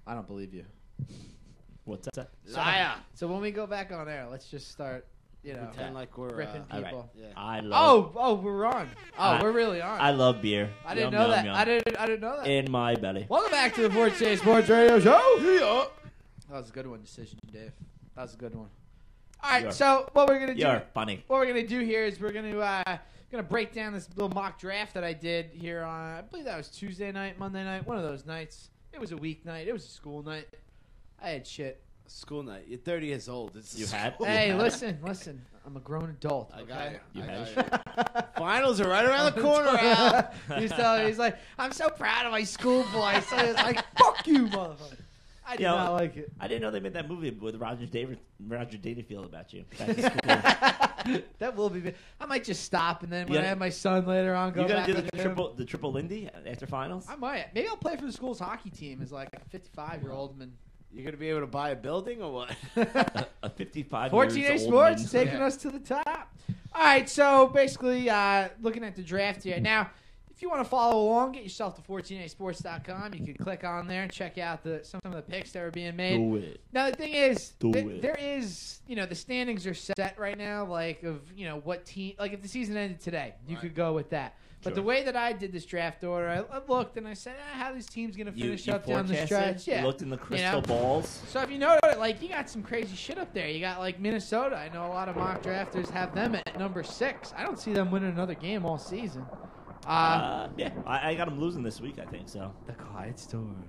I don't believe you. What's that? Liar. So when we go back on air, let's just start, Pretend like we're ripping people. Right. Yeah. I love. We're on. We're really on. I love beer. I didn't Yum, know yum, that. yum. I didn't know that. In my belly. Welcome back to the 14ASports Radio Show. That was a good one, Decision Dave. That was a good one. All right, so what we're gonna do? You're funny. What we're gonna do here is we're gonna break down this little mock draft that I did here on. I believe that was Tuesday night, Monday night, one of those nights. It was a weeknight. It was a school night. I had shit. School night. You're 30 years old. You had? Hey, listen. I'm a grown adult. I got Okay? it. You I had? got it. Finals are right around the corner, Al. He's like, I'm so proud of my school boy. So he's like, fuck you, motherfucker. I did not like it. I didn't know they made that movie with Roger Dangerfield about you. Back to school. That will be. I might just stop and then when Yeah. I have my son later on, go You gonna back do with him. the triple Lindy after finals? I might. Maybe I'll play for the school's hockey team as like a 55-year-old man. You're going to be able to buy a building or what? A 55 14ASports taking us to the top. All right, so basically looking at the draft here. Now, if you want to follow along, get yourself to 14asports.com. You can click on there and check out some of the picks that are being made. Do it. Now, the thing is, Do it. there is, the standings are set right now, like of, what team, like if the season ended today, you could go with that. But the way that I did this draft order, I looked and I said, how are these teams going to finish up down the stretch? You looked in the crystal balls. So if you know, like, you got some crazy shit up there. You got, like, Minnesota. I know a lot of mock drafters have them at number 6. I don't see them winning another game all season. Yeah, I got them losing this week, I think, so. The Quiet Storm.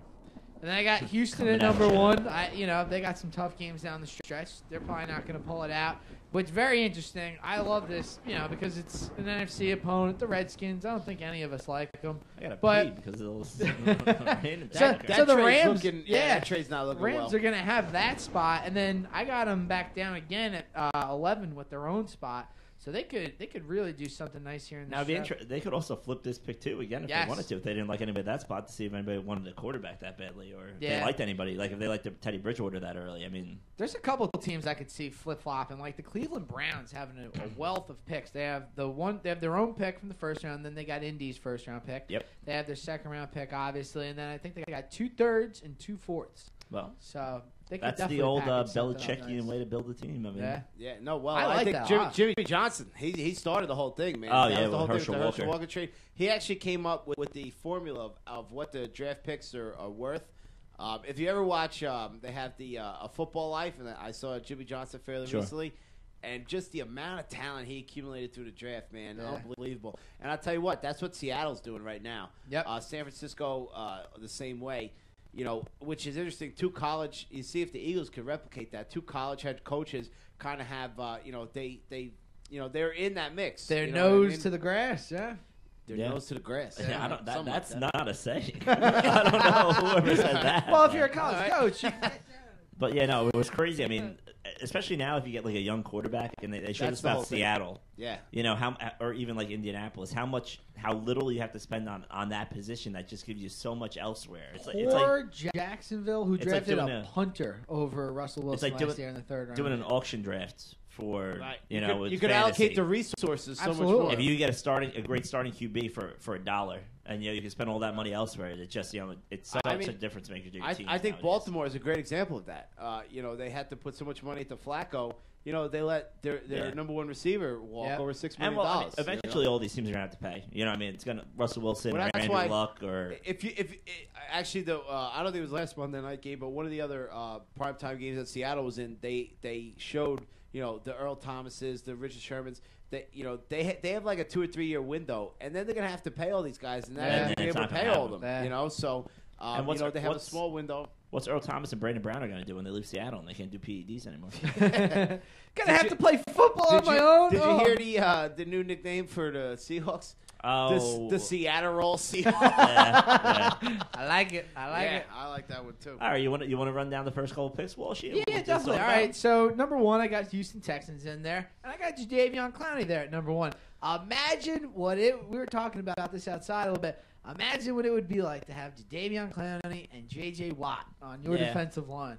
And then I got Houston Coming at out number shit. 1. They got some tough games down the stretch. They're probably not going to pull it out. But it's very interesting. I love this, because it's an NFC opponent, the Redskins. I don't think any of us like them. I got to But- pee because of those rain in the So- background. so the trade's Rams- looking, yeah. that trade's not looking Rams well. are going to have that spot, and then I got them back down again at 11 with their own spot. So they could really do something nice here in the Now, draft. they could also flip this pick, too, again, if Yes. they wanted to. If they didn't like anybody at that spot, to see if anybody wanted a quarterback that badly, or if Yeah. they liked anybody. Like, if they liked Teddy Bridgewater that early. I mean, There's a couple of teams I could see flip-flopping, like the Cleveland Browns having a wealth of picks. They have their own pick from the first round, then they got Indy's first-round pick. Yep. They have their second-round pick, obviously, and then I think they got 2/3 and 2/4. well, So they could that's the definitely old package something up Belichickian nice. way to build a team. I mean, Yeah. Yeah, no, well, I like think that a Jimmy, lot. Jimmy Johnson, he started the whole thing, man. Oh, That yeah, was the whole with thing Herschel with the Walker. trade. He actually came up with the formula of what the draft picks are worth. If you ever watch, they have the A Football Life, and I saw Jimmy Johnson fairly Sure. recently. And just the amount of talent he accumulated through the draft, man, Yeah. unbelievable. And I'll tell you what, that's what Seattle's doing right now. Yep. San Francisco, the same way. Which is interesting. You see if the Eagles can replicate that. 2 college head coaches kind of have, they're in that mix. Their You know what I nose mean? to the grass, yeah. Their Yeah. nose to the grass. I don't, Something that's like that. not a saying. I don't know whoever said that. Well, if you're a but- college coach, you But yeah, no, it was crazy. I mean, especially now if you get like a young quarterback, and they showed That's us the whole about thing. Seattle. Yeah. Or even like Indianapolis, how little you have to spend on that position that just gives you so much elsewhere. It's like Poor Jacksonville, who it's like drafted doing a a- punter over Russell Wilson like last year in the third round. doing an auction draft for Right. with you could fantasy. allocate the resources so Absolutely. much more. If you get a great starting QB for $1, and you can spend all that money elsewhere, it's just it's such a difference maker to your team. I think Baltimore is a great example of that. They had to put so much money into Flacco. They let their number one receiver walk over $6 million. And eventually, all these teams are gonna have to pay. It's gonna Russell Wilson, Well, or that's Andrew why Luck, or if actually I don't think it was last Monday night game, but one of the other primetime games that Seattle was in, they showed the Earl Thomases, the Richard Shermans. They have like a 2 or 3 year window, and then they're gonna have to pay all these guys, and they're not gonna be it's able to not pay gonna all of them. happen. So they have a small window. What's Earl Thomas and Brandon Brown are going to do when they leave Seattle and they can't do PEDs anymore? Gonna have to play football on my own. Did you hear the new nickname for the Seahawks? Oh, The Seattle Seahawks. yeah. I like it. I like it. I like that one too. All right, you want to run down the first couple picks, Walsh? Yeah, definitely. All right, so number 1, I got Houston Texans in there, and I got Jadeveon Clowney there at number 1. Imagine we were talking about this outside a little bit. Imagine what it would be like to have Jadeveon Clowney and J.J. Watt on your defensive line.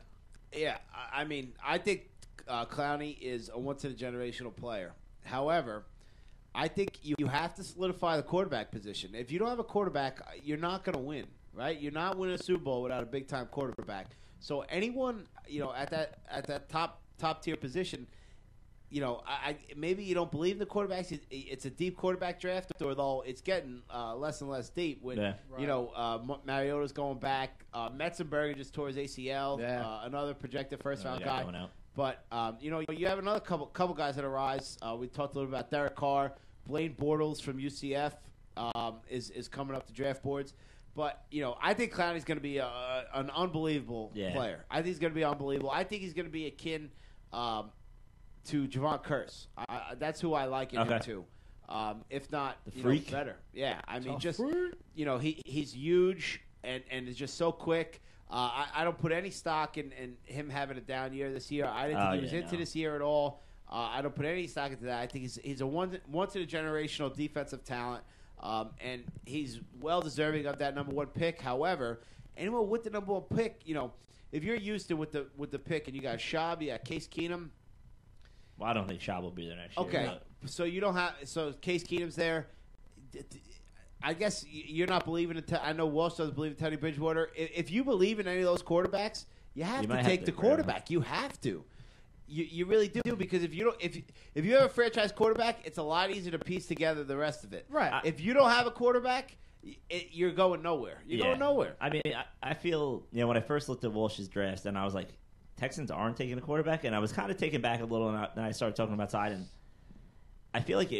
Yeah, I mean, I think Clowney is a once-in-a-generational player. However, I think you have to solidify the quarterback position. If you don't have a quarterback, you're not going to win. right? You're not winning a Super Bowl without a big-time quarterback. So anyone, at that top tier position, I maybe you don't believe in the quarterbacks. It's a deep quarterback draft, although it's getting less and less deep. When Mariota's going back, Metzenberger just tore his ACL. Yeah. Another projected first-round guy. But you have another couple guys that arise. We talked a little about Derek Carr, Blaine Bortles from UCF is coming up the draft boards. But I think Clowney's going to be an unbelievable player. I think he's going to be unbelievable. I think he's going to be akin to Javon Curse. That's who I like in him too. If not, the freak, better. Yeah, I mean, just he's huge and is just so quick. I don't put any stock in him having a down year this year. I didn't think he was into this year at all. I don't put any stock into that. I think he's a once in a generational defensive talent, and he's well deserving of that number 1 pick. However, anyone with the number 1 pick, if you're used to with the pick and you got Schaub, you got Case Keenum. Well, I don't think Schaub will be there next year. Okay, so you don't have Case Keenum's there. I guess you're not believing in. I know Walsh doesn't believe in Teddy Bridgewater. If you believe in any of those quarterbacks, you have to take the quarterback. You have to. You really do, because if you have a franchise quarterback, it's a lot easier to piece together the rest of it. Right. If you don't have a quarterback, you're going nowhere. You're going nowhere. I mean, I feel when I first looked at Walsh's draft, and I was like, Texans aren't taking a quarterback, and I was kind of taken back a little, and I started talking about side, and I feel like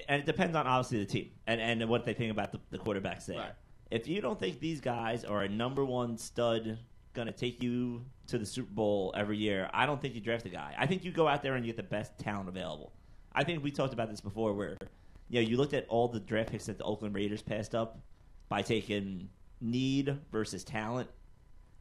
and it depends on obviously the team and what they think about the quarterbacks there. Right. If you don't think these guys are a number 1 stud going to take you to the Super Bowl every year, I don't think you draft a guy. I think you go out there and you get the best talent available. I think we talked about this before where you looked at all the draft picks that the Oakland Raiders passed up by taking need versus talent.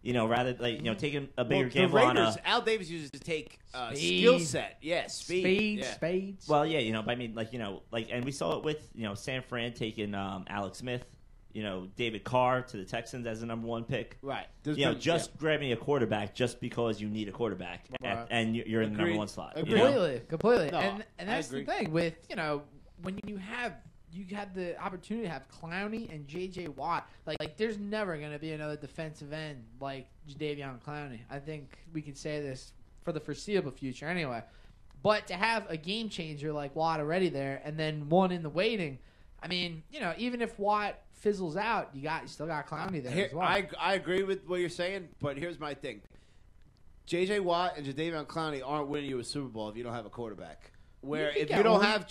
Rather taking a bigger gamble on Al Davis uses to take skill set. Yeah, spades. Well, but I mean, and we saw it with, San Fran taking Alex Smith, David Carr to the Texans as the number 1 pick. Right. Grabbing a quarterback just because you need a quarterback, and you're in the number 1 slot. Completely. No, and that's the thing with, when you have the opportunity to have Clowney and J.J. Watt. Like there's never going to be another defensive end like Jadeveon Clowney. I think we can say this for the foreseeable future anyway. But to have a game changer like Watt already there and then one in the waiting, I mean, even if Watt fizzles out, you still got Clowney there as well. I agree with what you're saying, but here's my thing. J.J. Watt and Jadeveon Clowney aren't winning you a Super Bowl if you don't have a quarterback. Where if you don't have,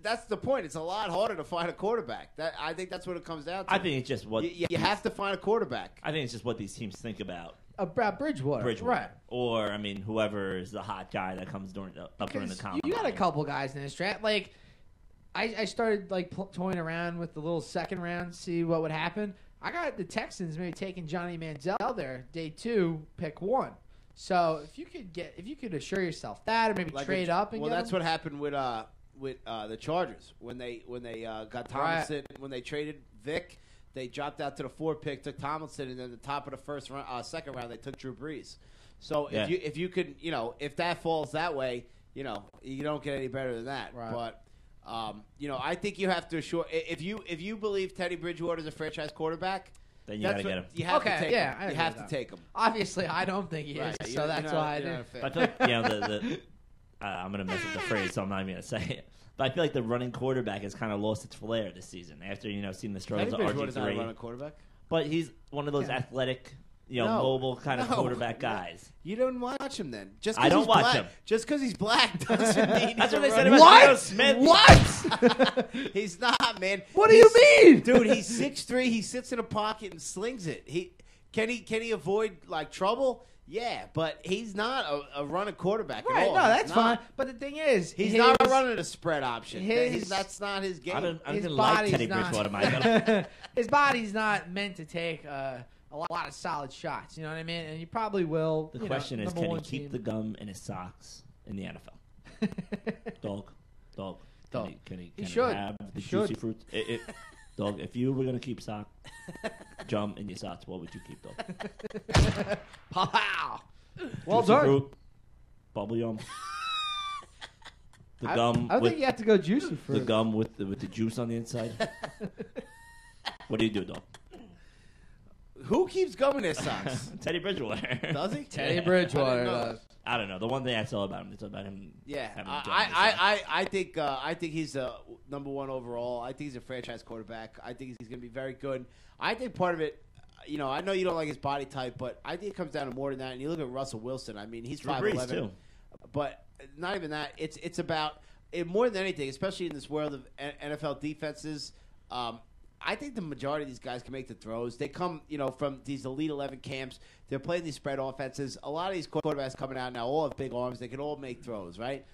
that's the point. It's a lot harder to find a quarterback. I think that's what it comes down to. I think it's just what you have to find a quarterback. I think it's just what these teams think about Bridgewater, right? Or I mean, whoever is the hot guy that comes during the combine. You got a couple guys in this draft. Like I started toying around with the little second round, see what would happen. I got the Texans maybe taking Johnny Manziel there, day 2, pick 1. So if you could assure yourself that, or maybe trade up. And that's what happened with the Chargers when they got Tomlinson. Right. When they traded Vic, they dropped out to the 4 pick, took Tomlinson, and then the top of the second round they took Drew Brees. So if you could if that falls that way, you don't get any better than that. Right. But I think you have to assure if you believe Teddy Bridgewater is a franchise quarterback. Then you got to get him. You have to take him. You have to take him. Obviously, I don't think he is, so that's why I do. I feel like, I'm going to mess up the phrase, so I'm not even going to say it. But I feel like the running quarterback has kind of lost its flair this season after, seeing the struggles of RG3. Not a running quarterback. But he's one of those athletic, mobile kind of quarterback guys. You don't watch him then. I don't watch him. Just because he's black doesn't mean that's he's what they said about Geno Smith. What? He's not, man. What do you mean? Dude, he's 6'3". He sits in a pocket and slings it. Can he avoid trouble? Yeah, but he's not a running quarterback at all. No, that's fine. But the thing is, he's not running a spread option. That's not his game. I don't like Teddy Bridgewater. His body's not meant to take a lot of solid shots. You know what I mean? And he probably will. The question is, can he keep the gum in his socks in the NFL? Dog. Can he have the juicy fruit? Dog, if you were going to keep gum in your socks, what would you keep, dog? Pow! Well juicy done. Fruit, bubble gum. The gum. I think you have to go juicy fruit. The gum with the juice on the inside. What do you do, dog? Who keeps going their socks? Teddy Bridgewater. Does he? Teddy I Bridgewater didn't know does. I don't know. The one thing I saw about him, it's about him. Yeah, having a job himself. I think he's number one overall. I think he's a franchise quarterback. I think he's going to be very good. I think part of it, I know you don't like his body type, but I think it comes down to more than that. And you look at Russell Wilson. I mean, he's Drew Brees, 5'11", too. but not even that. It's about more than anything, especially in this world of NFL defenses. I think the majority of these guys can make the throws. They come, from these Elite 11 camps. They're playing these spread offenses. A lot of these quarterbacks coming out now all have big arms. They can all make throws, right?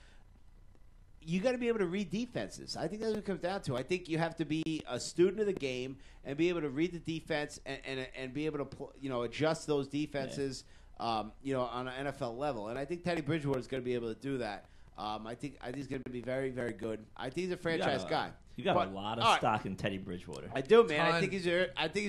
You got to be able to read defenses. I think that's what it comes down to. I think you have to be a student of the game and be able to read the defense and be able to, adjust those defenses, on an NFL level. And I think Teddy Bridgewater is going to be able to do that. I think he's going to be very, very good. I think he's a franchise guy. You got a lot of stock in Teddy Bridgewater. I do, man. I think he's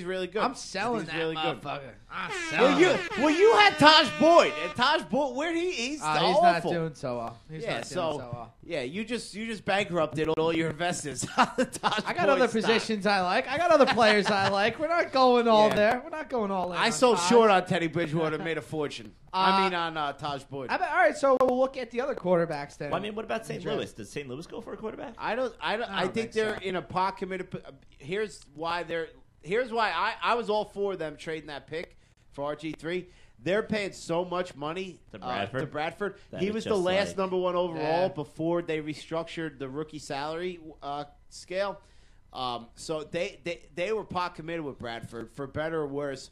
really good. I'm selling that really motherfucker. I'm selling you had Taj Boyd, and Taj Boyd, where he's awful. not doing so well. He's not doing so well. Yeah, you just bankrupted all your investors. I got other positions I like. I got other players I like. We're not going all there. We're not going all in. I sold short on Teddy Bridgewater, made a fortune. On Taj Boyd. All right, so we'll look at the other quarterbacks then. Well, I mean, what about St. Louis? Does St. Louis go for a quarterback? I think they're in a pot committed. Here's why I was all for them trading that pick for RG3. They're paying so much money to Bradford. He was the last number one overall before they restructured the rookie salary scale. So they were pot committed with Bradford for better or worse.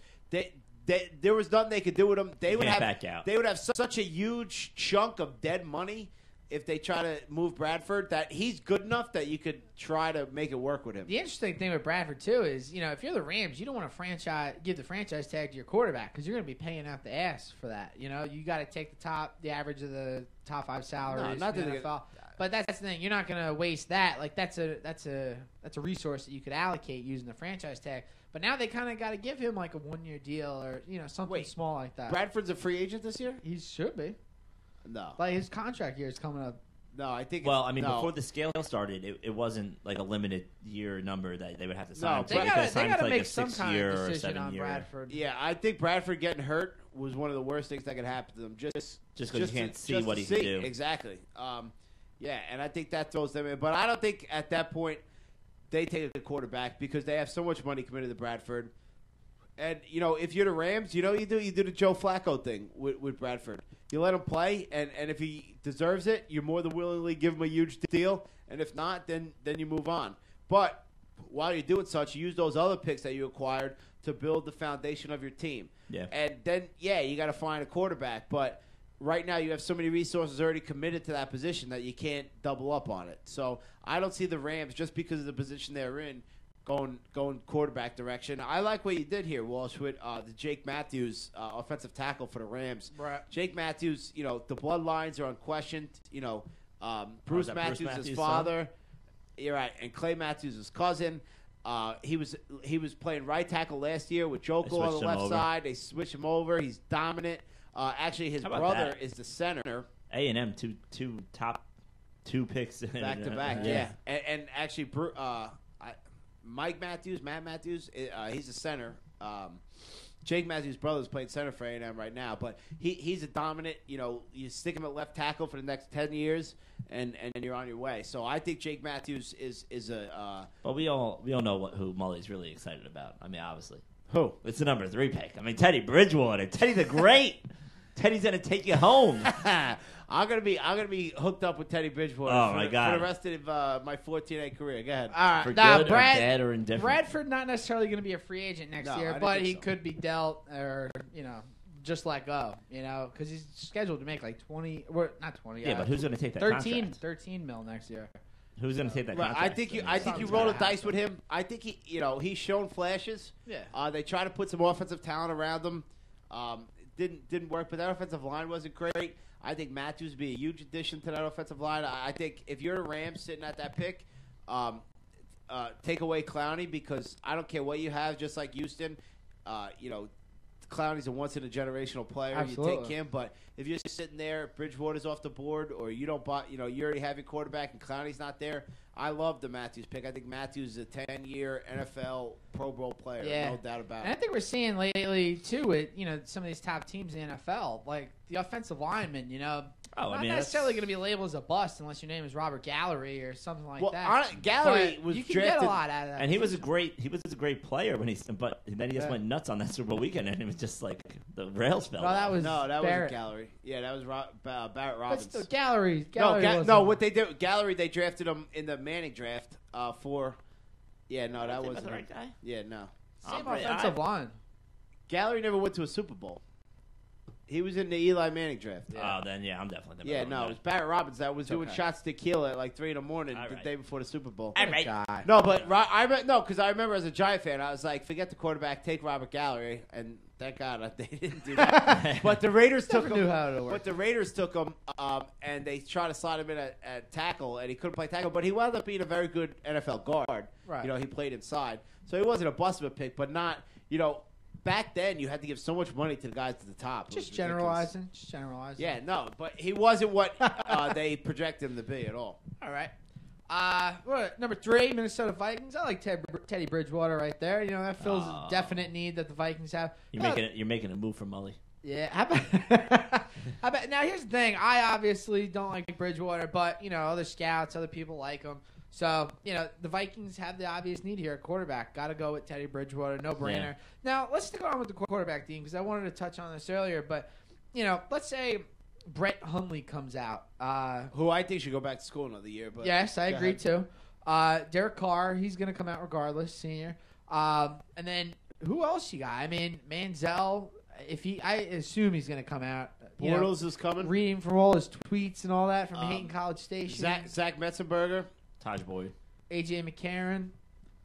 There was nothing they could do with him. They would have such a huge chunk of dead money if they try to move Bradford that he's good enough that you could try to make it work with him. The interesting thing with Bradford too is, if you're the Rams, you don't want to give the franchise tag to your quarterback because you're going to be paying out the ass for that. You got to take the average of the top 5 salaries in the NFL. But that's the thing. You're not going to waste that. Like that's a resource that you could allocate using the franchise tag. But now they kind of got to give him like a 1-year deal or something small like that. Bradford's a free agent this year? He should be. No. Like his contract year is coming up. No, I think. Well, before the scale started, it wasn't like a limited year number that they would have to sign. They got to make some kind of decision on Bradford. Yeah, I think Bradford getting hurt was one of the worst things that could happen to them. Just because you can't see what he can do. Exactly. Yeah, and I think that throws them in. But I don't think at that point they take a quarterback because they have so much money committed to Bradford. And, if you're the Rams, you do the Joe Flacco thing with Bradford. You let him play, and if he deserves it, you're more than willingly give him a huge deal. And if not, then you move on. But while you're doing such, you use those other picks that you acquired to build the foundation of your team. Yeah. And then, you got to find a quarterback. But right now you have so many resources already committed to that position that you can't double up on it. So I don't see the Rams, just because of the position they're in, going quarterback direction. I like what you did here, Walsh, with the Jake Matthews offensive tackle for the Rams. Right. Jake Matthews, the bloodlines are unquestioned. Bruce Matthews, his father. Son? You're right, and Clay Matthews, his cousin. He was playing right tackle last year with Joko on the left side. They switched him over. He's dominant. Actually, his brother is the center. A&M, top two picks back to back. Yeah, and actually, Matt Matthews, he's a center. Jake Matthews' brother is playing center for A&M right now, but he's a dominant. You stick him at left tackle for the next 10 years, and you're on your way. So I think Jake Matthews is a. But we all know who Mully's really excited about. I mean, obviously, who? It's the number 3 pick. I mean, Teddy Bridgewater. Teddy the Great. Teddy's gonna take you home. I'm gonna be hooked up with Teddy Bridgewater. Oh my God! For the rest of my 14A career. Go ahead. For good or bad or indifferent. Bradford not necessarily going to be a free agent next year, but he could be dealt or just let go. Because he's scheduled to make like 20, or not 20. Yeah, but who's going to take that 13 mil next year. Who's going to take that contract? I think you roll the dice with him. I think he's shown flashes. Yeah. They try to put some offensive talent around him. Didn't work, but that offensive line wasn't great. I think Matthews would be a huge addition to that offensive line. I think if you're a Rams sitting at that pick, take away Clowney, because I don't care what you have, just like Houston, Clowney's a once in a generational player. Absolutely. You take him, but if you're sitting there, Bridgewater's off the board, or you don't buy, you already have your quarterback and Clowney's not there. I love the Matthews pick. I think Matthews is a 10-year NFL Pro Bowl player, no doubt about And I it. think we're seeing lately too with some of these top teams in the NFL, like the offensive linemen. Not necessarily going to be labeled as a bust unless your name is Robert Gallery or something like that. Gallery But was you can drafted, get a lot out of that. And he was a great player but then he just went nuts on that Super Bowl weekend, and it was just like the rails fell. No, that was that Barrett. wasn't Gallery. Yeah, that was Barrett But Robbins. still, Gallery. What they did, Gallery, they drafted him in the Manning draft for. Yeah, no, that wasn't the right guy. Yeah, no. Same offensive line. Gallery never went to a Super Bowl. He was in the Eli Manning draft. Oh, then I'm definitely. Yeah, no, it was Barrett Robbins that was doing shots to kill at like 3 a.m. the day before the Super Bowl. All right. God. No, but because I remember as a Giant fan, I was like, forget the quarterback, take Robert Gallery, and thank God they didn't do that. But the Raiders took him. Knew how to work. But the Raiders took him, and they tried to slot him in at tackle, and he couldn't play tackle. But he wound up being a very good NFL guard. Right. He played inside, so he wasn't a bust of a pick, but not. Back then, you had to give so much money to the guys at the top. Just generalizing. Yeah, no, but he wasn't what they project him to be at all. All right. Number 3, Minnesota Vikings. I like Teddy Bridgewater right there. That fills a definite need that the Vikings have. You're making a move for Mully. Yeah. How about now? Here's the thing. I obviously don't like Bridgewater, but other scouts, other people like him. So, the Vikings have the obvious need here at quarterback. Got to go with Teddy Bridgewater, no brainer. Yeah. Now, let's stick on with the quarterback team because I wanted to touch on this earlier. But, let's say Brett Hundley comes out. Who I think should go back to school another year. But yes, I agree too. Derek Carr, he's going to come out regardless, senior. And then who else you got? I mean, Manziel, I assume he's going to come out. Bortles is coming. Reading from all his tweets and all that from Hayton College Station. Zach Metzenberger. Taj Boyd. AJ McCarron.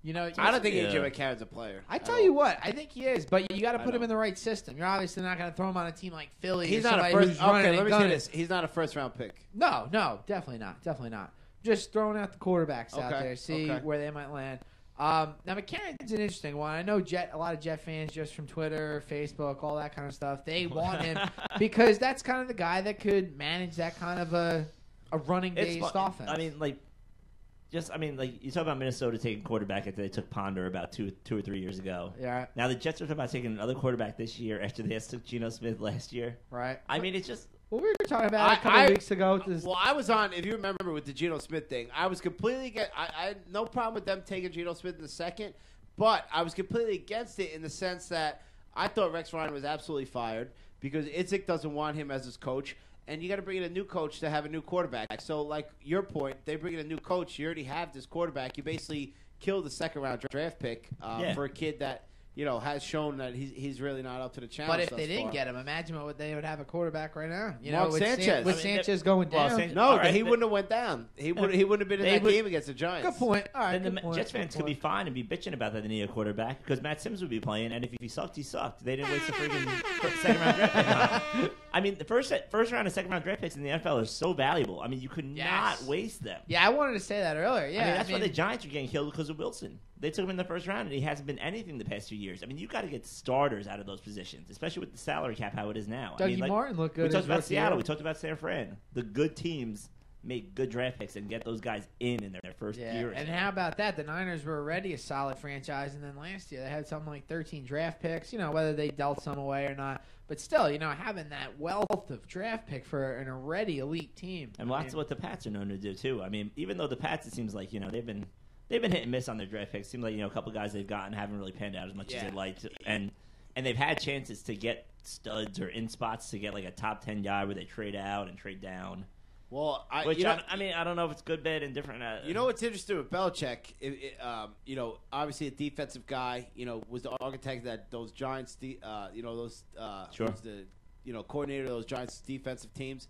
I don't think AJ McCarron's a player. I tell you what, I think he is, but you got to put him in the right system. You're obviously not going to throw him on a team like Philly. He's or not a somebody first. who's running Okay, let and me say gunning. this: he's not a first-round pick. No, definitely not. Just throwing out the quarterbacks out there, see where they might land. Now McCarron's an interesting one. I know a lot of Jet fans just from Twitter, Facebook, all that kind of stuff. They want him because that's kind of the guy that could manage that kind of a running-based offense. I mean, you talk about Minnesota taking quarterback after they took Ponder about two or 3 years ago. Yeah. Now the Jets are talking about taking another quarterback this year after they took Geno Smith last year. Right. I mean, it's just. Well, we were talking about it a couple weeks ago. Well, I was on, if you remember, with the Geno Smith thing. I was completely I had no problem with them taking Geno Smith in the second, but I was completely against it in the sense that I thought Rex Ryan was absolutely fired because Itzik doesn't want him as his coach. And you got to bring in a new coach to have a new quarterback. So, like your point, they bring in a new coach. You already have this quarterback. You basically killed the second-round draft pick for a kid that has shown that he's really not up to the challenge. But if they didn't get him, imagine what they would have a quarterback right now. Mark Sanchez. With Sanchez going down. He wouldn't have went down. He wouldn't have been in that game against the Giants. Good point. All right. Then the Jets fans could be fine and be bitching about that they need a quarterback because Matt Sims would be playing, and if he sucked, he sucked. They didn't waste the freaking second-round draft pick on him. I mean, the first round and second-round draft picks in the NFL are so valuable. I mean, you could not waste them. Yeah, I wanted to say that earlier. Yeah, I mean, that's why the Giants are getting killed because of Wilson. They took him in the first round, and he hasn't been anything the past 2 years. I mean, you got to get starters out of those positions, especially with the salary cap how it is now. Dougie Martin looked good. We talked about Seattle. We talked about San Fran. The good teams make good draft picks and get those guys in their first year. And how about that? The Niners were already a solid franchise, and then last year they had something like 13 draft picks. Whether they dealt some away or not, but still, having that wealth of draft pick for an already elite team. And lots of what the Pats are known to do too. I mean, even though the Pats, it seems like they've been hit and miss on their draft picks. Seems like a couple guys they've gotten haven't really panned out as much as they'd like to, and they've had chances to get studs or in spots to get like a top 10 guy where they trade out and trade down. Well, I don't know if it's good, bad, and different. What's interesting with Belichick? Obviously a defensive guy. Was the architect that those Giants. Was the coordinator of those Giants defensive teams.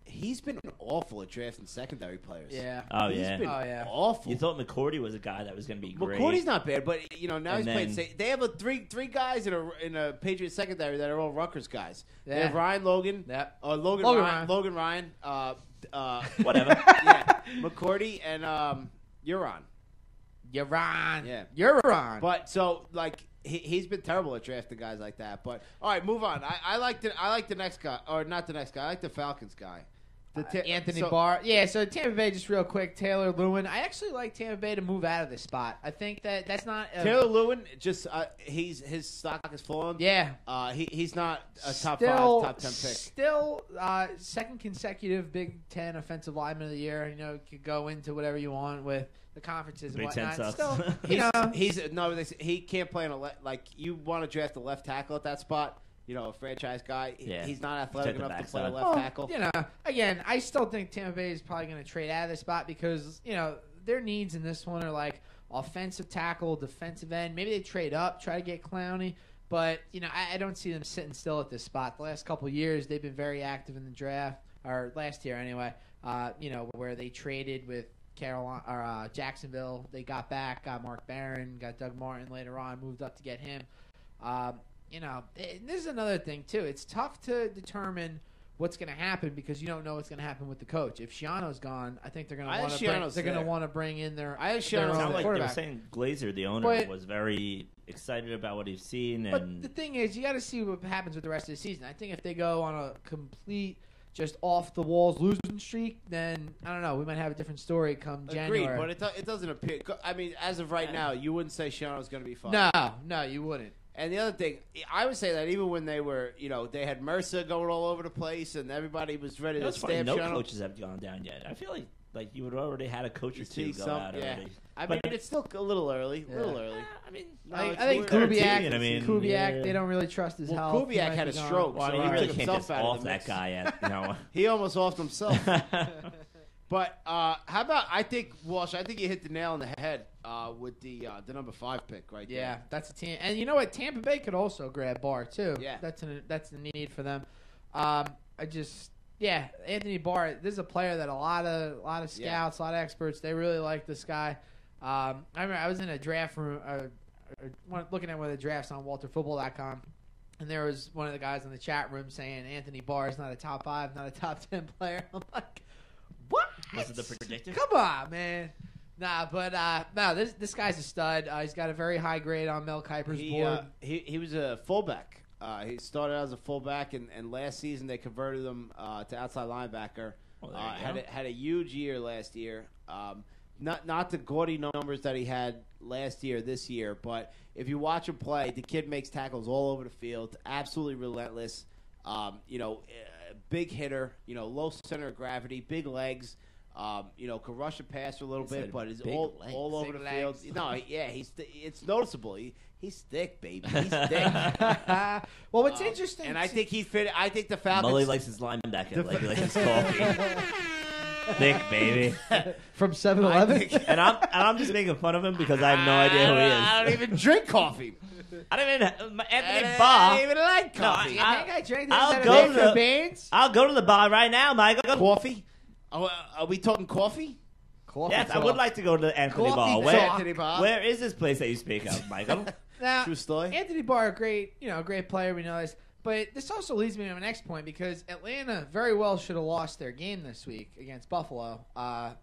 He's been awful at drafting secondary players. Yeah. Oh, He's been awful. You thought McCourty was a guy that was going to be great. McCourty's not bad, but now he's playing. They have three guys in a Patriots secondary that are all Rutgers guys. Yeah. They have Ryan Logan. Yeah. Logan Ryan. Whatever. Yeah. McCourty and Euron. You're on. Yeah. You're on. But so he's been terrible at drafting guys like that. But all right, move on. I like the next guy, or not the next guy. I like the Falcons guy. Anthony Barr. Yeah, so Tampa Bay, just real quick, Taylor Lewin. I actually like Tampa Bay to move out of this spot. I think that's not... Taylor Lewin, just his stock has fallen. Yeah. He's not a top 10 pick. Still, second consecutive Big Ten offensive lineman of the year. You know, you could go into whatever you want with the conferences and Big Ten whatnot. sucks. Still, he can't play like you want to draft a left tackle at that spot. You know, a franchise guy. Yeah. He's not athletic Check the enough to play a backside. left tackle. You know, again, I still think Tampa Bay is probably going to trade out of this spot because, you know, their needs in this one are like offensive tackle, defensive end. Maybe they trade up, try to get Clowney. But, you know, I don't see them sitting still at this spot. The last couple of years, they've been very active in the draft, or last year anyway, you know, where they traded with Carolina or Jacksonville. They got Mark Barron, got Doug Martin later on, moved up to get him. You know, this is another thing, too. It's tough to determine what's going to happen because you don't know what's going to happen with the coach. If Shiano's gone, I think they're going to want to bring in their I think their Shiano's own Sound like they were quarterback. saying Glazer, the owner, was very excited about what he's seen. But the thing is, you got to see what happens with the rest of the season. I think if they go on a complete, just off the walls losing streak, then I don't know. We might have a different story come January. Agreed, but it doesn't appear. I mean, as of right now, you wouldn't say Shiano's going to be fine. No, you wouldn't. And the other thing, I would say that even when they were, you know, they had Mercer going all over the place, and everybody was ready to stamp no Shiano. coaches have gone down yet. I feel like you would already had a coach or two go out already. I mean, it's still a little early. I mean, I think Kubiak. Kubiak, they don't really trust his health. Kubiak had a stroke. Well, so you he really took can't himself just out of off the that mix. guy. You know. He almost offed himself. But how about I think Walsh? I think you hit the nail on the head with the number 5 pick right there. Yeah, that's a team. And you know what? Tampa Bay could also grab Barr too. Yeah, that's the need for them. Anthony Barr. This is a player that a lot of scouts, a lot of experts, they really like this guy. I remember I was in a draft room, looking at one of the drafts on WalterFootball.com, and there was one of the guys in the chat room saying Anthony Barr is not a top 5, not a top 10 player. I'm like, what? Was it the predictor? Come on, man. Nah, but this guy's a stud. He's got a very high grade on Mel Kiper's board. He was a fullback. He started out as a fullback, and last season they converted him to outside linebacker. Well, had a huge year last year. Not the gaudy numbers that he had last year, this year, but if you watch him play, the kid makes tackles all over the field. Absolutely relentless. Big hitter. Low center of gravity, big legs. Can rush a passer a little bit, but is all over the field. No, yeah, it's noticeable. He's thick, baby. He's thick. Well, what's interesting, and I think he fit. I think the Falcons. Mully likes his linebacker, like his coffee. Thick, baby. From 7-Eleven. And I'm just making fun of him because I have no idea who he is. I don't even drink coffee. I don't even Anthony I Barr. don't even like coffee. You think I drank this I'll out go of to the beans? I'll go to the bar right now, Michael. Coffee? Are we talking coffee? Coffee Yes, I talk. would like to go to the Anthony Coffee Bar. talk. Anthony Barr. Where is this place that you speak of, Michael? Now, True story. Anthony Barr, great player. We know this. But this also leads me to my next point because Atlanta very well should have lost their game this week against Buffalo. A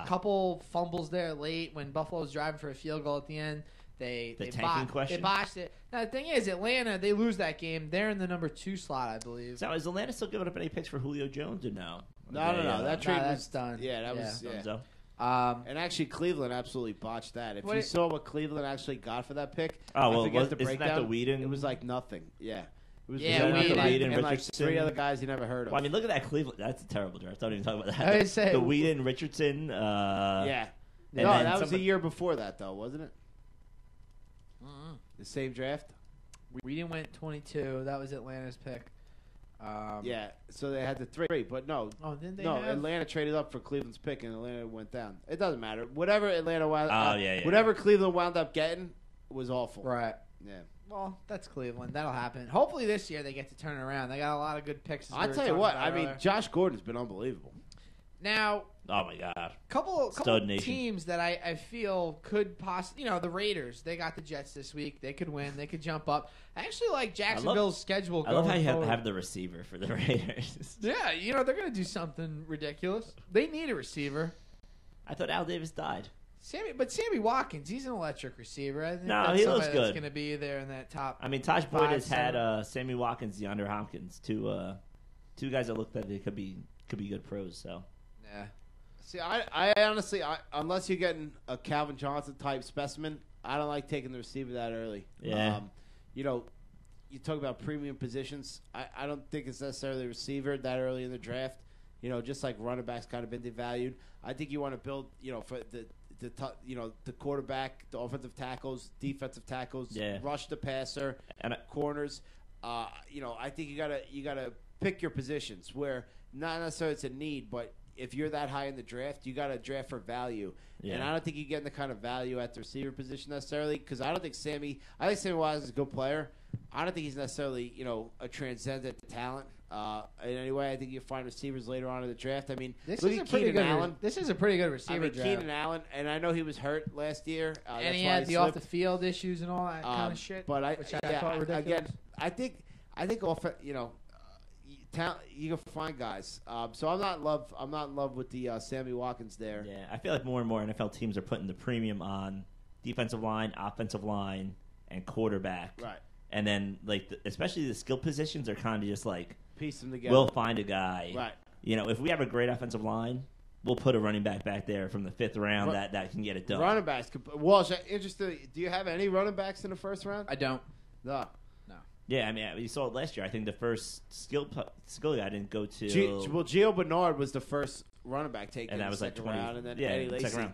couple fumbles there late when Buffalo was driving for a field goal at the end. They botched it. Now, the thing is, Atlanta, they lose that game. They're in the number 2 slot, I believe. So is Atlanta still giving up any picks for Julio Jones or no? No. That trade was done. Yeah, that was. Yeah. So. And actually, Cleveland absolutely botched that. If you saw what Cleveland actually got for that pick, isn't that the Whedon? It was like nothing. Yeah. It was Whedon, and like Richardson. 3 other guys you never heard of. Well, I mean, look at that Cleveland. That's a terrible draft. Don't even talk about I that. would say- The Whedon, Richardson. Yeah. and No, then that was somebody- the year before that, though, wasn't it? Mm-hmm. The same draft? Whedon went 22. That was Atlanta's pick. Yeah, so they had the 3, but no. Oh, didn't they No, have? Atlanta traded up for Cleveland's pick, and Atlanta went down. It doesn't matter. Whatever Atlanta wound whatever Cleveland wound up getting was awful. Right. Yeah. Well, that's Cleveland. That'll happen. Hopefully this year they get to turn it around. They got a lot of good picks. I'll tell you what. I mean, Josh Gordon's been unbelievable. Now, oh my God, couple nation. teams that I feel could possibly, the Raiders. They got the Jets this week. They could win. They could jump up. I actually like Jacksonville's schedule. I love how you forward. have the receiver for the Raiders. Yeah, they're going to do something ridiculous. They need a receiver. I thought Al Davis died. Sammy Watkins, he's an electric receiver. I think No, that's he somebody looks good. That's going to be there in that top. I mean, Taj Boyd has 5, 7. had Sammy Watkins, DeAndre Hopkins, two guys that look that they could be good pros. So Yeah. See, I honestly, unless you're getting a Calvin Johnson type specimen, I don't like taking the receiver that early. Yeah. You know, you talk about premium positions. I don't think it's necessarily a receiver that early in the draft. You know, just like running backs kind of been devalued. I think you want to build, you know, for the quarterback, the offensive tackles, defensive tackles, rush the passer, and corners. You know, I think you gotta pick your positions where not necessarily it's a need, but if you're that high in the draft, you got to draft for value. Yeah. And I don't think you get the kind of value at the receiver position necessarily because I think Sammy Watkins is a good player. I don't think he's necessarily, you know, a transcendent talent. In any way, I think you find receivers later on in the draft. I mean, look at Keenan Allen. This is a pretty good receiver draft. Keenan Allen, and I know he was hurt last year. And he had the off the field issues and all that kind of shit. But I thought ridiculous. Again, I think you know. Talent, you can find guys. So I'm not in love. I'm not in love with the Sammy Watkins there. Yeah, I feel like more and more NFL teams are putting the premium on defensive line, offensive line, and quarterback. Right. And then, like, especially the skill positions are kind of just like piece them together. We'll find a guy. Right. You know, if we have a great offensive line, we'll put a running back there from the 5th round that can get it done. Running backs. Walsh, interesting. Do you have any running backs in the first round? I don't. No. Yeah, I mean, you saw it last year. I think the first skill guy didn't go to. Gio Bernard was the first running back taken, and that was in the like second 20 round, and then yeah, Eddie Lacy. second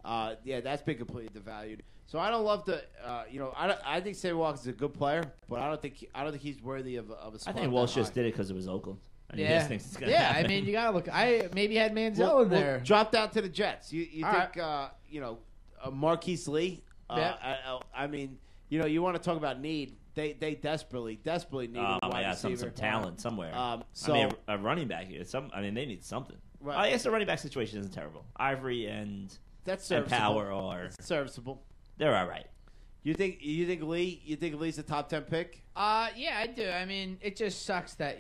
round. Yeah, that's been completely devalued. So I don't love the. You know, I think Sammy Watkins is a good player, but I don't think he's worthy of a spot. I think Walsh just did it because it was Oakland. I mean, yeah, it's gonna happen. I mean, you gotta look. I maybe had Manziel in there. Drop down to the Jets. You think right. you know Marquise Lee? I mean, you know, you want to talk about need. They desperately need a wide receiver. Some talent somewhere. So, I mean, a running back. They need something. Right. I guess the running back situation isn't terrible. Ivory and Power are serviceable. They're all right. You think Lee? You think Lee's a top 10 pick? Yeah, I do. I mean, it just sucks that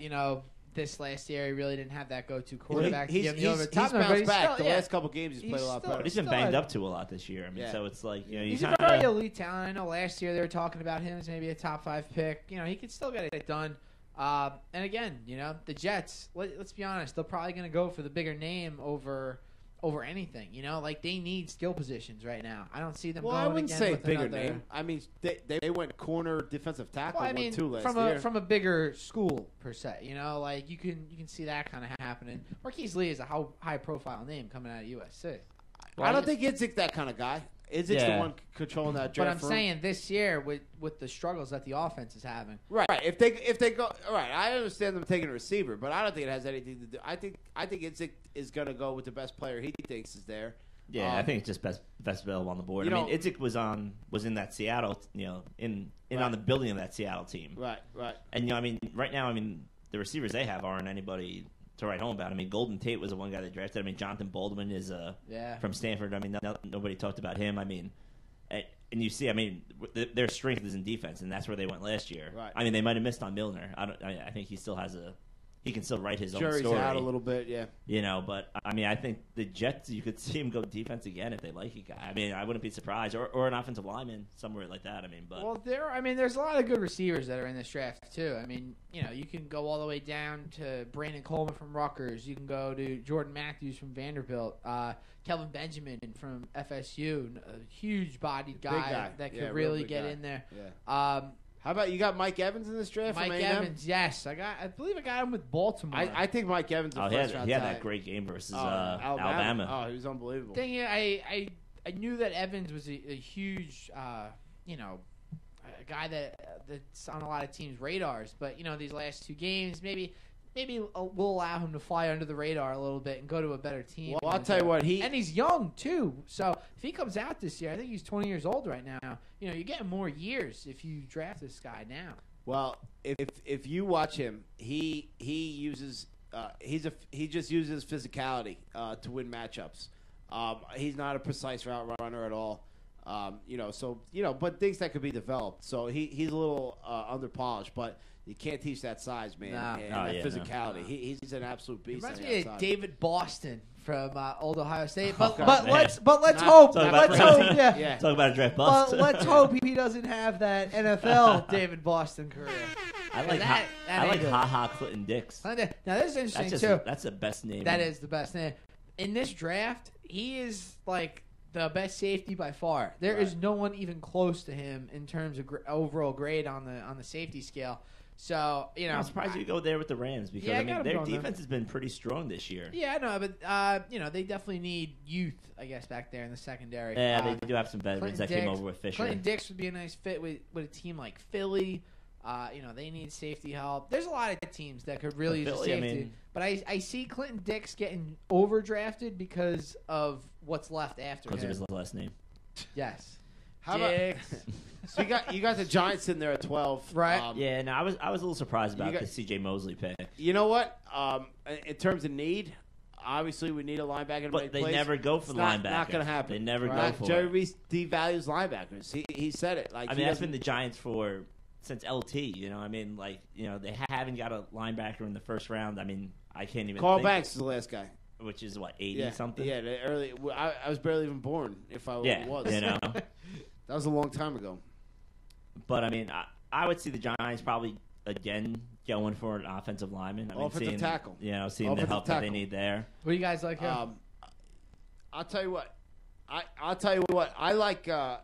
this last year he really didn't have that go-to quarterback. He's bounced back. The last couple games he's played a lot better. But he's been banged up to a lot this year. I mean, so it's like he's a very elite talent. I know last year they were talking about him as maybe a top 5 pick. You know, he could still get it done. And again, the Jets. Let's be honest, they're probably going to go for the bigger name over anything. Like they need skill positions right now. I don't see them. Well, going I wouldn't again say with bigger another name. I mean, they went corner, defensive tackle. Well, I mean, last year. from a bigger school per se. Like you can see that kind of happening. Marquise Lee is a high profile name coming out of USC. I don't think Idzik's that kind of guy. Idzik's the one controlling that draft. But I'm saying this year with the struggles that the offense is having. Right. If they go right, I understand them taking a receiver, but I don't think it has anything to do. I think Idzik is going to go with the best player he thinks is there. Yeah, I think it's just best available on the board. I mean, Idzik was in that Seattle, in on the building of that Seattle team. Right. And I mean, right now, the receivers they have aren't anybody to write home about. I mean, Golden Tate was the one guy they drafted. I mean, Jonathan Baldwin is from Stanford. I mean, nobody talked about him. I mean, and you see, I mean, their strength is in defense, and that's where they went last year. Right. I mean, they might have missed on Milner. I think he still has he can still write his own story. Jury's out a little bit, yeah. But I mean, I think the Jets, you could see him go defense again if they like a guy. I mean, I wouldn't be surprised, or an offensive lineman somewhere like that. I mean, but there's a lot of good receivers that are in this draft too. I mean, you can go all the way down to Brandon Coleman from Rutgers. You can go to Jordan Matthews from Vanderbilt. Kelvin Benjamin from FSU, a huge bodied guy that could really get in there. Yeah. How about you got Mike Evans in this draft? Mike Evans, yes. I believe I got him with Baltimore. I think Mike Evans. He had that great game versus Alabama. Oh, he was unbelievable. Thing is, I knew that Evans was a huge, a guy that's on a lot of teams' radars. But these last 2 games, maybe we'll allow him to fly under the radar a little bit and go to a better team. Well, I'll tell you what, and he's young too. So if he comes out this year, I think he's 20 years old right now. You're getting more years if you draft this guy now. Well, if you watch him, he uses he just uses physicality to win matchups. He's not a precise route runner at all. But things that could be developed. So he's a little underpolished, but you can't teach that size, man. That physicality. No. He's an absolute beast. Reminds me of David Boston from old Ohio State. But God, let's Not- hope. Talk Let's about hope. Yeah. Yeah. Talk about a draft But bust. let's hope he doesn't have that NFL David Boston career. I like that I ain't like good. Ha Ha Clinton Dix. Now this is interesting That's too. that's the best name. That is the best name. In this draft, he is like the best safety by far. There is no one even close to him in terms of overall grade on the safety scale. So, I'm surprised you go there with the Rams because Yeah, I I mean got 'em their going there. defense has been pretty strong this year. Yeah, I know, but they definitely need youth, I guess, back there in the secondary. Yeah, they do have some veterans Clinton that came Dix- over with Fisher. Clinton Dix would be a nice fit with a team like Philly. They need safety help. There's a lot of teams that could really use a Philly, I safety. mean- But I see Clinton Dix getting overdrafted because of what's left after because him. of his last name. Yes. How about- Dix. So you got the Giants in there at 12, Right. Yeah, no, I was a little surprised about got- the C.J. Mosley pick, You know what? In terms of need, obviously we need a linebacker to but make they plays. never go for It's linebacker. not going to happen. They never Right? go for Jerry it. Reese devalues linebackers. He said it. Like I he mean, that's doesn't- been the Giants since LT. I mean, they haven't got a linebacker in the first round. I mean, I can't even. Carl think, Banks is the last guy. which is what 80 Yeah, something. Yeah, the early. I was barely even born. If I Yeah, was, That was a long time ago. But I mean, I would see the Giants probably again going for an offensive lineman. I mean, Offensive seeing, tackle. seeing the Offensive help that they tackle. need there. What do you guys like here? I'll tell you what. I'll tell you what. I like I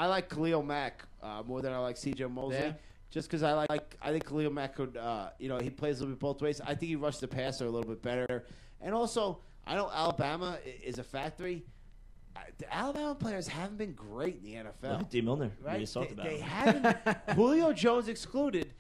like Khalil Mack more than I like C.J. Mosley. Yeah. Just because I think Khalil Mack could, he plays a little bit both ways. I think he rushed the passer a little bit better. And also, I know Alabama is a factory. The Alabama players haven't been great in the NFL. Look at D. Milner. Right? We just talked about they him. haven't. Julio Jones excluded.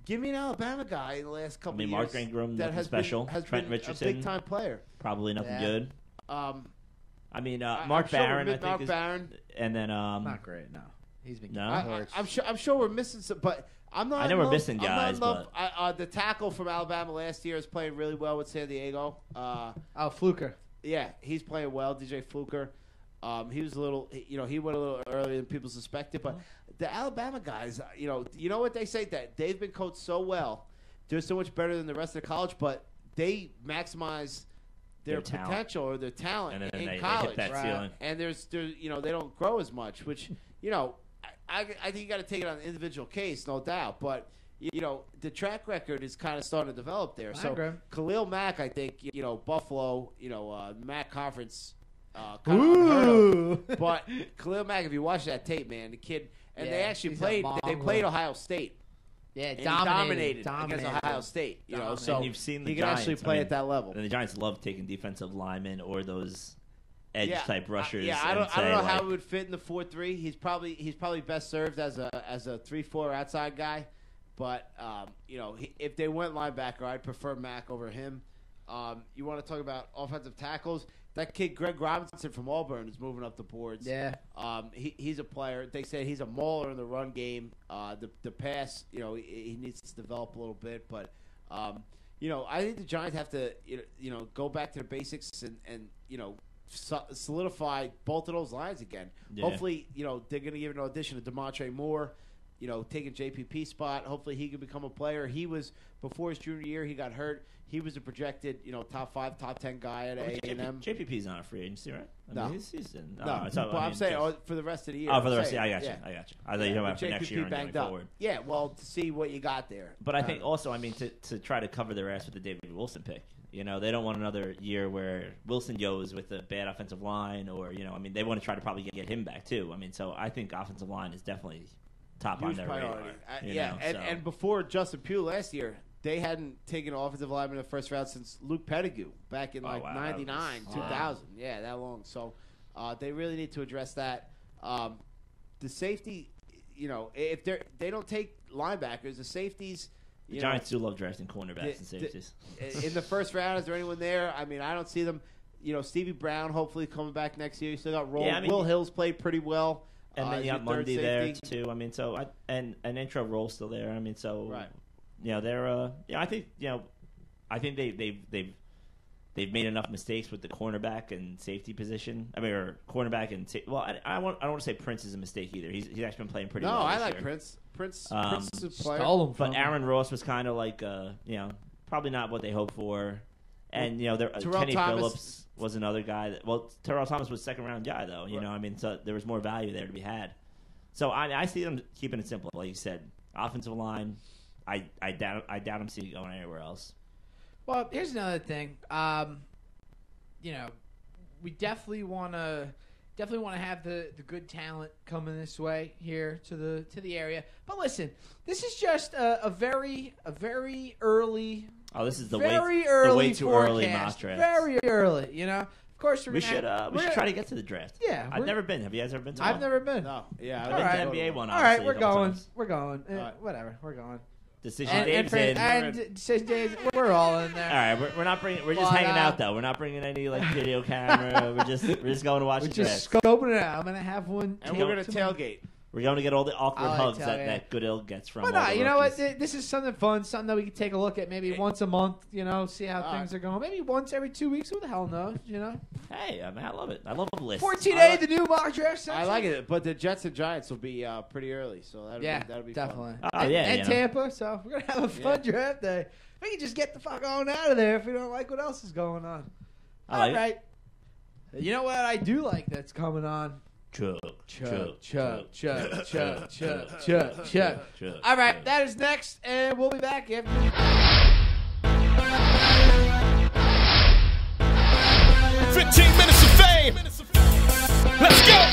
Give me an Alabama guy in the last couple of Mark years Ingram, that nothing has special. been, has Trent been Richardson, a big time player. probably nothing Yeah. good. I mean, Mark I'm sure Barron, we're I think, Mark is, Barron. and then Not great. No, he's been. No? getting torched. I'm sure we're missing some, but I'm not. I know in we're love- missing I'm not guys, in love. The tackle from Alabama last year is playing really well with San Diego. Fluker. Yeah, he's playing well. DJ Fluker. He was a little, he went a little earlier than people suspected. But the Alabama guys, you know what they say, that they've been coached so well, they're so much better than the rest of the college, but they maximize their talent. potential or their talent and then in they college. hit that Right. ceiling. And there's they don't grow as much, which I think you got to take it on an individual case, no doubt. But the track record is kind of starting to develop there. I So agree. Khalil Mack, I think Buffalo, Mack Conference, kind of unheard Ooh. of. But Khalil Mack, if you watch that tape, man, the kid, and they Yeah, actually he's a played. They mongrel. played Ohio State. Yeah, And dominated. he dominated against Ohio State. Dominated. So And you've seen the he can actually Giants, play I mean, at that level. And the Giants love taking defensive linemen or those edge Yeah, type rushers. I and don't say, know how like, it would fit in the 4-3. He's probably best served as a 3-4 outside guy. But if they went linebacker, I'd prefer Mack over him. You want to talk about offensive tackles? That kid Greg Robinson from Auburn is moving up the boards. Yeah. He's a player. They said he's a mauler in the run game. The pass, he needs to develop a little bit. But I think the Giants have to go back to the basics and solidify both of those lines again. Yeah. Hopefully, they're going to give an audition to DeMontre Moore. Taking JPP spot. Hopefully he can become a player. He was, before his junior year, he got hurt. He was a projected, top 5, top 10 guy at A&M. JPP's not a free agency, right? I No. mean, he's in. No, it's not- but I I'm mean, saying just- for the rest of the year. Oh, for the I'm rest. saying, I got you. yeah. I got you. I thought you were talking about for next year and going banged up. forward. Yeah, well, to see what you got there. But I think also, I mean, to try to cover their ass with the David Wilson pick. They don't want another year where Wilson goes with a bad offensive line, or I mean, they want to try to probably get him back too. I mean, so I think offensive line is definitely top on Huge their priority. radar. And before Justin Pugh last year, they hadn't taken an offensive lineman in the first round since Luke Pettigrew back in wow. 99, Wow. 2000. Yeah, that long. So they really need to address that. The safety, if they don't take linebackers, the safeties. The Giants do love drafting cornerbacks and safeties. In the first round, is there anyone there? I mean, I don't see them. Stevie Brown hopefully coming back next year. You still got Roll. Yeah, I mean, Will Hill's played pretty well. And then as you your got third Mundy there safety. too. I mean, so and an intro role still there. I mean, so Right. they're I think they've made enough mistakes with the cornerback and safety position. I mean, or cornerback and I don't want to say Prince is a mistake either. He's actually been playing pretty No, well. I this like year. Prince. Prince is a player. Stole him from But him. Aaron Ross was kind of like probably not what they hoped for. And Terrell Kenny Thomas- Phillips was another guy. Terrell Thomas was second round guy though. You know, I mean, so there was more value there to be had. So I see them keeping it simple, like you said. Offensive line, I doubt them seeing it going anywhere else. Well, here's another thing. We definitely want to have the good talent coming this way here to the area. But listen, this is just a very early. Oh, this is the very way early too forecast. early mock draft. Very early, Of course, we should try to get to the draft. Yeah, I've never been. Have you guys ever been to one? I've never been. No, yeah, I've All been right. to the NBA one. All right, obviously, we're a couple going. times. We're going. right. Whatever, we're going. Decision Dave's in. And Decision Dave's, we're all in there. All right, we're not bringing. We're just But, hanging out though. We're not bringing any video camera. We're just going to watch We're the just draft. scoping it out. I'm gonna have one. And we're gonna tailgate. We're going to get all the awkward I like hugs tailgate. that Goodell gets from. But all no, the you know what? rookies. This is something fun, something that we can take a look at maybe once a month. See how All things are going. Maybe once every 2 weeks. Who the hell knows? Hey, I mean, I love it. I love lists. 14A, the new mock draft section. I like it, but the Jets and Giants will be pretty early, so that'll be definitely. fun. Oh, yeah, and Tampa. So we're gonna have a fun draft day. We can just get the fuck on out of there if we don't like what else is going on. I like All right. You know what I do like that's coming on? Chug. All right, that is next, and we'll be back after. 15 minutes of fame. Let's go.